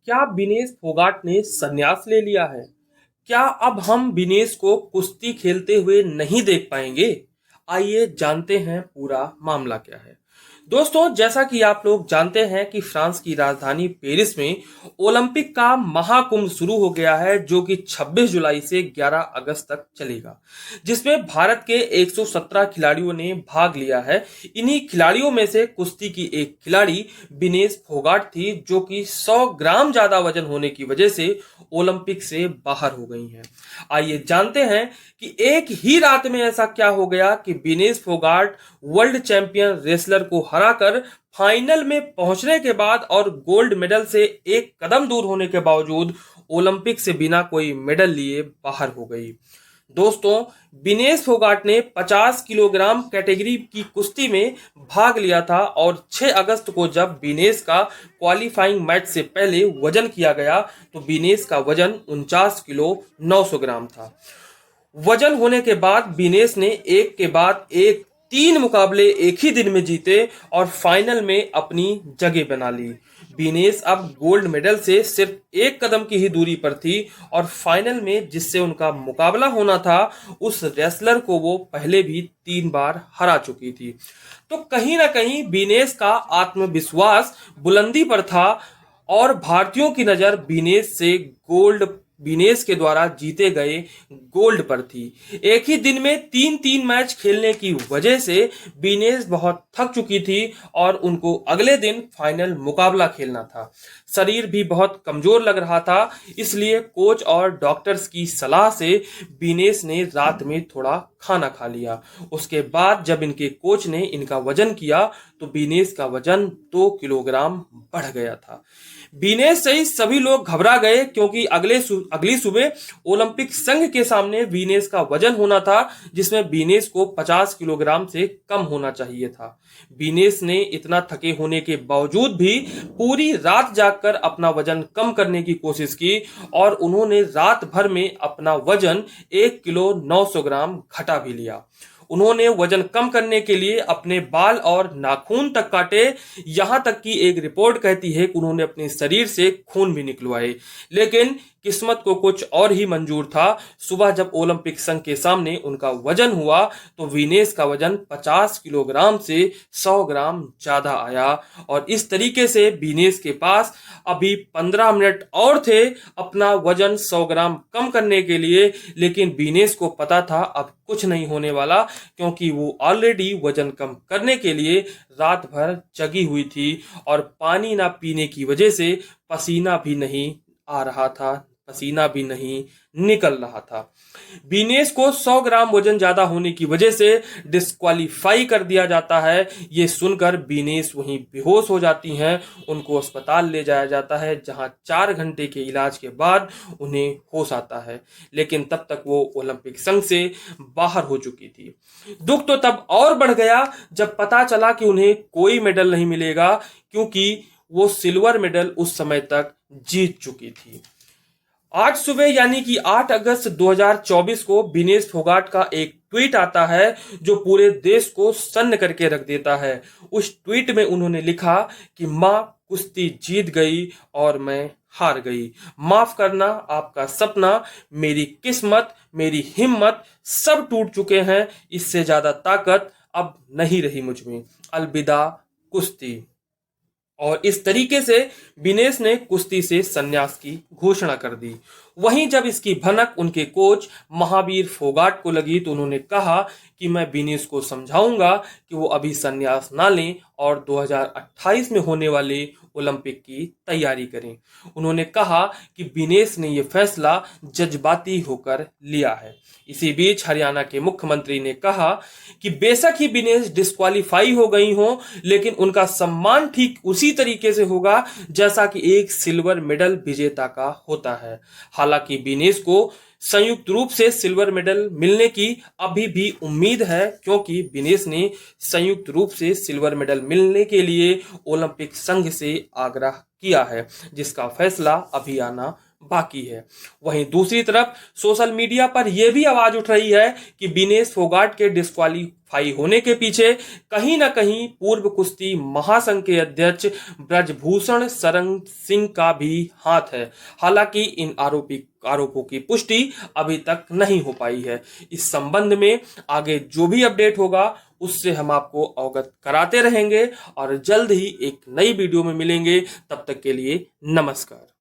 क्या विनेश फोगाट ने संन्यास ले लिया है? क्या अब हम विनेश को कुश्ती खेलते हुए नहीं देख पाएंगे? आइए जानते हैं पूरा मामला क्या है। दोस्तों, जैसा कि आप लोग जानते हैं कि फ्रांस की राजधानी पेरिस में ओलंपिक का महाकुंभ शुरू हो गया है, जो कि 26 जुलाई से 11 अगस्त तक चलेगा, जिसमें भारत के 117 खिलाड़ियों ने भाग लिया है। इन्हीं खिलाड़ियों में से कुश्ती की एक खिलाड़ी विनेश फोगाट थी, जो कि 100 ग्राम ज्यादा वजन होने की वजह से ओलंपिक से बाहर हो गई हैं। आइए जानते हैं कि एक ही रात में ऐसा क्या हो गया कि Vinesh Phogat world champion wrestler को हराकर फाइनल में पहुंचने के बाद और गोल्ड मेडल से एक कदम दूर होने के बावजूद ओलंपिक से बिना कोई मेडल लिए बाहर हो गई। दोस्तों, विनेश फोगाट ने 50 किलोग्राम कैटेगरी की कुश्ती में भाग लिया था और 6 अगस्त को जब विनेश का क्वालिफाइंग मैच से पहले वजन किया गया तो विनेश का वजन 49 किलो 900 ग्राम था। वजन होने के बाद विनेश ने एक के बाद एक 3 मुकाबले एक ही दिन में जीते और फाइनल में अपनी जगह बना ली। विनेश अब गोल्ड मेडल से सिर्फ एक कदम की ही दूरी पर थी और फाइनल में जिससे उनका मुकाबला होना था उस रेसलर को वो पहले भी 3 बार हरा चुकी थी। तो कहीं ना कहीं विनेश का आत्मविश्वास बुलंदी पर था और भारतीयों की नजर विनेश के द्वारा जीते गए गोल्ड पर थी। एक ही दिन में 3-3 मैच खेलने की वजह से विनेश बहुत थक चुकी थी और उनको अगले दिन फाइनल मुकाबला खेलना था। शरीर भी बहुत कमजोर लग रहा था, इसलिए कोच और डॉक्टर्स की सलाह से विनेश ने रात में थोड़ा खाना खा लिया। उसके बाद जब इनके कोच ने इनका वजन किया तो विनेश का वजन 2 किलोग्राम बढ़ गया था। विनेश सहित सभी लोग घबरा गए, क्योंकि अगली सुबह ओलंपिक संघ के सामने विनेश का वजन होना था, जिसमें विनेश को 50 किलोग्राम से कम होना चाहिए था। विनेश ने इतना थके होने के बावजूद भी पूरी रात जागकर अपना वजन कम करने की कोशिश की और उन्होंने रात भर में अपना वजन 1 किलो 900 ग्राम घटा भी लिया। उन्होंने वजन कम करने के लिए अपने बाल और नाखून तक काटे, यहां तक कि एक रिपोर्ट कहती है कि उन्होंने अपने शरीर से खून भी निकलवाए। लेकिन किस्मत को कुछ और ही मंजूर था। सुबह जब ओलंपिक संघ के सामने उनका वजन हुआ तो विनेश का वजन 50 किलोग्राम से 100 ग्राम ज्यादा आया और इस तरीके से विनेश के पास अभी 15 मिनट और थे अपना वजन 100 ग्राम कम करने के लिए। लेकिन विनेश को पता था अब कुछ नहीं होने वाला, क्योंकि वो ऑलरेडी वजन कम करने के लिए रात भर जगी हुई थी और पानी ना पीने की वजह से पसीना भी नहीं आ रहा था, पसीना भी नहीं निकल रहा था। विनेश को 100 ग्राम वजन ज्यादा होने की वजह से डिस्क्वालीफाई कर दिया जाता है। ये सुनकर विनेश वहीं बेहोश हो जाती हैं। उनको अस्पताल ले जाया जाता है, जहां 4 घंटे के इलाज के बाद उन्हें होश आता है, लेकिन तब तक वो ओलंपिक संघ से बाहर हो चुकी थी। दुख तो तब और बढ़ गया जब पता चला कि उन्हें कोई मेडल नहीं मिलेगा, क्योंकि वो सिल्वर मेडल उस समय तक जीत चुकी थी। आज सुबह यानी कि 8 अगस्त 2024 को विनेश फोगाट का एक ट्वीट आता है जो पूरे देश को सन्न करके रख देता है। उस ट्वीट में उन्होंने लिखा कि मां कुश्ती जीत गई और मैं हार गई। माफ करना आपका सपना, मेरी किस्मत, मेरी हिम्मत सब टूट चुके हैं। इससे ज्यादा ताकत अब नहीं रही मुझ में। अलविदा कुश्ती। और इस तरीके से विनेश ने कुश्ती से संन्यास की घोषणा कर दी। वहीं जब इसकी भनक उनके कोच महावीर फोगाट को लगी तो उन्होंने कहा कि मैं विनेश को समझाऊंगा कि वो अभी संन्यास ना लें और 2028 में होने वाले ओलंपिक की तैयारी करें। उन्होंने कहा कि विनेश ने यह फैसला जज्बाती होकर लिया है। इसी बीच हरियाणा के मुख्यमंत्री ने कहा कि बेशक ही विनेश डिस्क्वालीफाई हो गई हो, लेकिन उनका सम्मान ठीक उसी तरीके से होगा जैसा कि एक सिल्वर मेडल विजेता का होता है। हालांकि विनेश को संयुक्त रूप से सिल्वर मेडल मिलने की अभी भी उम्मीद है, क्योंकि विनेश ने संयुक्त रूप से सिल्वर मेडल मिलने के लिए ओलंपिक संघ से आग्रह किया है, जिसका फैसला अभी आना बाकी है। वहीं दूसरी तरफ सोशल मीडिया पर यह भी आवाज उठ रही है कि विनेश फोगाट के डिस्क्वालीफाई होने के पीछे कहीं ना कहीं पूर्व कुश्ती महासंघ के अध्यक्ष ब्रजभूषण शरण सिंह का भी हाथ है। हालांकि इन आरोपों की पुष्टि अभी तक नहीं हो पाई है। इस संबंध में आगे जो भी अपडेट होगा उससे हम आपको अवगत कराते रहेंगे और जल्द ही एक नई वीडियो में मिलेंगे। तब तक के लिए नमस्कार।